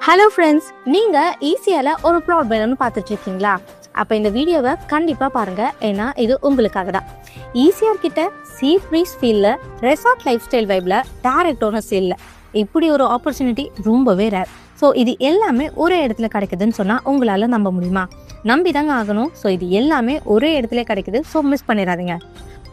Hello friends, நீங்கள் ஈஸியால் ஒரு plot வேணும்னு பார்த்துட்ருக்கீங்களா? அப்போ இந்த வீடியோவை கண்டிப்பாக பாருங்கள், ஏன்னா இது உங்களுக்காக தான். ஈஸியார் கிட்ட சீ ப்ரீஸ் ஃபீல்டில் ரெசார்ட் லைஃப் ஸ்டைல் வைப்பில் டைரக்ட் ஓனர் சேலில் இப்படி ஒரு ஆப்பர்ச்சுனிட்டி ரொம்பவே ரேர். ஸோ இது எல்லாமே ஒரே இடத்துல கிடைக்குதுன்னு சொன்னால் உங்களால் நம்ப முடியுமா? நம்பி தாங்க ஆகணும். ஸோ இது எல்லாமே ஒரே இடத்துல கிடைக்குது. ஸோ மிஸ் பண்ணிடாதீங்க.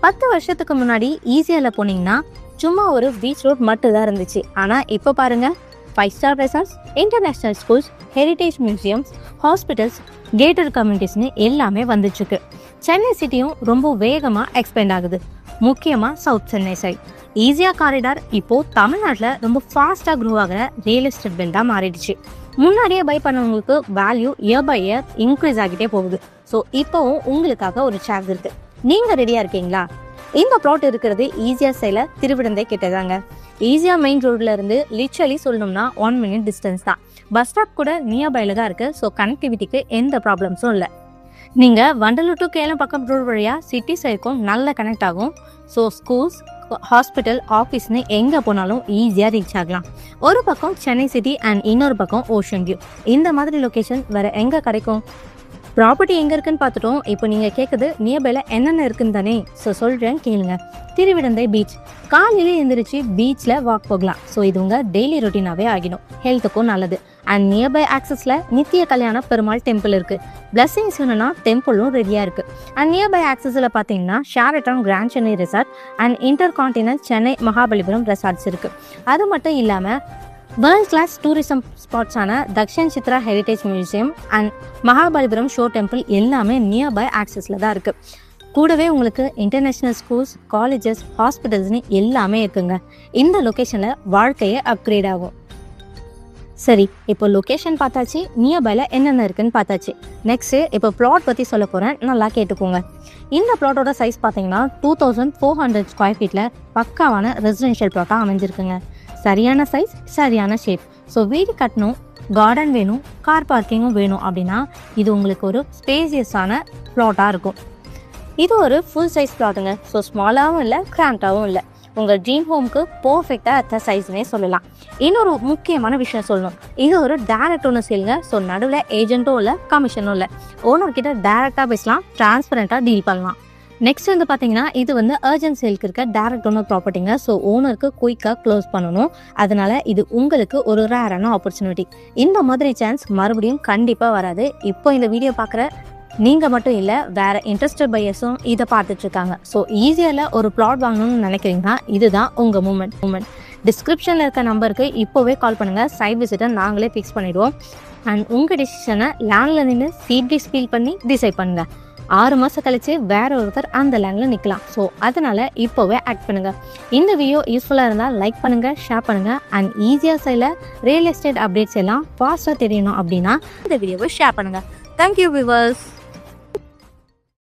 10 வருஷத்துக்கு முன்னாடி ஈஸியாவில் போனீங்கன்னா சும்மா ஒரு பீச் ரோட் மட்டும் தான் இருந்துச்சு. ஆனால் இப்போ பாருங்கள், 5-star resorts, international schools, heritage museums, hospitals, gated communities எல்லாமே வந்துச்சுருக்கு. சென்னை சிட்டியும் ரொம்ப வேகமாக எக்ஸ்பேண்ட் ஆகுது, முக்கியமாக சவுத் சென்னை சைட். ஈஸியா காரிடார் இப்போது தமிழ்நாட்டில் ரொம்ப ஃபாஸ்ட்டாக க்ரோ ஆகிற ரியல் எஸ்டேட் பில்டாக மாறிடுச்சு. முன்னாடியே பை பண்ணவங்களுக்கு value year by year increase ஆகிட்டே போகுது. ஸோ இப்போவும் உங்களுக்காக ஒரு சான்ஸ் இருக்குது. நீங்கள் ரெடியாக இருக்கீங்களா? இந்த ப்ளாட் இருக்கிறது ஈஸியா சைடில் திருவிடந்தை கிட்டதாங்க. ஈஸியா மெயின் ரோட்ல இருந்து லிட்ரலி சொல்லணும்னா 1 minute டிஸ்டன்ஸ் தான். பஸ் ஸ்டாப் கூட நியர்பைல தான் இருக்கு. ஸோ கனெக்டிவிட்டிக்கு எந்த ப்ராப்ளம்ஸும் இல்லை. நீங்கள் வண்டலூர் டு கேலம் பக்கம் ரோடு வழியாக சிட்டி சைடுக்கும் நல்ல கனெக்ட் ஆகும். ஸோ ஸ்கூல்ஸ், ஹாஸ்பிட்டல், ஆஃபீஸ்னு எங்கே போனாலும் ஈஸியாக ரீச் ஆகலாம். ஒரு பக்கம் சென்னை சிட்டி அண்ட் இன்னொரு பக்கம் ஓஷன் வியூ. இந்த மாதிரி லொக்கேஷன் வேறு எங்கே கிடைக்கும்? ப்ராப்பர்ட்டி எங்கே இருக்குன்னு பார்த்துட்டோம். இப்போ நீங்கள் கேட்குறது நியர்பைல என்னென்ன இருக்குன்னு தானே? ஸோ சொல்கிறேன், கேளுங்க. திருவிடந்தை பீச். காலையிலே எழுந்திரிச்சு பீச்சில் வாக் போகலாம். ஸோ இது உங்கள் டெய்லி ரொட்டீனாகவே ஆகிடும். ஹெல்த்துக்கும் நல்லது. அண்ட் நியர்பை ஆக்சஸில் நித்திய கல்யாண பெருமாள் டெம்பிள் இருக்குது. பிளஸிங்ஸ் வேணும்னா டெம்பிளும் ரெடியாக இருக்குது. அண்ட் நியர்பை ஆக்சஸில் பார்த்தீங்கன்னா Sheraton grand Chennai resort and intercontinental Chennai Mahabalipuram resorts இருக்குது. அது மட்டும் இல்லாமல் வேர்ல்ட் கிளாஸ் டூரிசம் ஸ்பாட்ஸான Dakshina Chitra heritage museum and Mahabalipuram shore temple எல்லாமே நியர்பை ஆக்சஸில் தான் இருக்குது. கூடவே உங்களுக்கு இன்டர்நேஷ்னல் ஸ்கூல்ஸ், காலேஜஸ், ஹாஸ்பிட்டல்ஸ்னு எல்லாமே இருக்குங்க. இந்த லொக்கேஷனில் வாழ்க்கையே அப்கிரேட் ஆகும். சரி, இப்போ லொக்கேஷன் பார்த்தாச்சு, நியர்பைல என்னென்ன இருக்குன்னு பார்த்தாச்சு. நெக்ஸ்ட்டு இப்போ ப்ளாட் பற்றி சொல்ல போகிறேன், நல்லா கேட்டுக்கோங்க. இந்த ப்ளாட்டோட சைஸ் பார்த்தீங்கன்னா 2400 ஸ்கொயர் ஃபீட்டில் பக்காவான ரெசிடென்ஷியல் ப்ளாட்டாக அமைஞ்சிருக்குங்க. சரியான சைஸ், சரியான ஷேப். ஸோ வீடு கட்டணும், கார்டன் வேணும், கார் பார்க்கிங்கும் வேணும் அப்படின்னா இது உங்களுக்கு ஒரு ஸ்பேசியஸான ப்ளாட்டாக இருக்கும். இது ஒரு ஃபுல் சைஸ் ப்ளாட்டுங்க. ஸோ ஸ்மாலாகவும் இல்லை, கிராண்டாகவும் இல்லை. உங்கள் ட்ரீம் ஹோம்க்கு பர்ஃபெக்டாக அத்த சைஸ்னே சொல்லலாம். இன்னொரு முக்கியமான விஷயம் சொல்லணும், இது ஒரு டேரக்ட் ஓனர் சேலுங்க. ஸோ நடுவில் ஏஜென்ட்டும் இல்லை, கமிஷனும் இல்லை. ஓனர்கிட்ட டேரெக்டாக பேசலாம், டிரான்ஸ்பரண்ட்டாக டீல் பண்ணலாம். நெக்ஸ்ட் வந்து பார்த்தீங்கன்னா இது வந்து அர்ஜென்ட் சேலுக்கு இருக்க டேரக்ட் ஓனர் ப்ராப்பர்ட்டிங்க. ஸோ ஓனருக்கு குயிக்காக க்ளோஸ் பண்ணணும். அதனால இது உங்களுக்கு ஒரு ரேரான ஆப்பர்ச்சுனிட்டி. இந்த மாதிரி சான்ஸ் மறுபடியும் கண்டிப்பாக வராது. இப்போ இந்த வீடியோ பார்க்குற நீங்கள் மட்டும் இல்லை, வேறு இன்ட்ரெஸ்டட் பையர்ஸும் இதை பார்த்துட்ருக்காங்க. ஸோ ஈஸியாக ஒரு ப்ளாட் வாங்கணும்னு நினைக்கிறீங்கன்னா இதுதான் உங்கள் மூமெண்ட். டிஸ்கிரிப்ஷனில் இருக்க நம்பருக்கு இப்போவே கால் பண்ணுங்கள். சைட் விசிட்டை நாங்களே ஃபிக்ஸ் பண்ணிவிடுவோம். அண்ட் உங்கள் டிசிஷனை லேண்டில் நின்று சீட்ரீஸ் ஃபீல் பண்ணி டிசைட் பண்ணுங்கள். 6 மாதம் கழிச்சு வேற ஒருத்தர் அந்த லேண்டில் நிற்கலாம். ஸோ அதனால் இப்போவே ஆக்ட் பண்ணுங்கள். இந்த வீடியோ யூஸ்ஃபுல்லாக இருந்தால் லைக் பண்ணுங்கள், ஷேர் பண்ணுங்கள். அண்ட் ஈஸியாக சைடில் ரியல் எஸ்டேட் அப்டேட்ஸ் எல்லாம் ஃபாஸ்ட்டாக தெரியணும் அப்படின்னா இந்த வீடியோவை ஷேர் பண்ணுங்கள். Thank you viewers.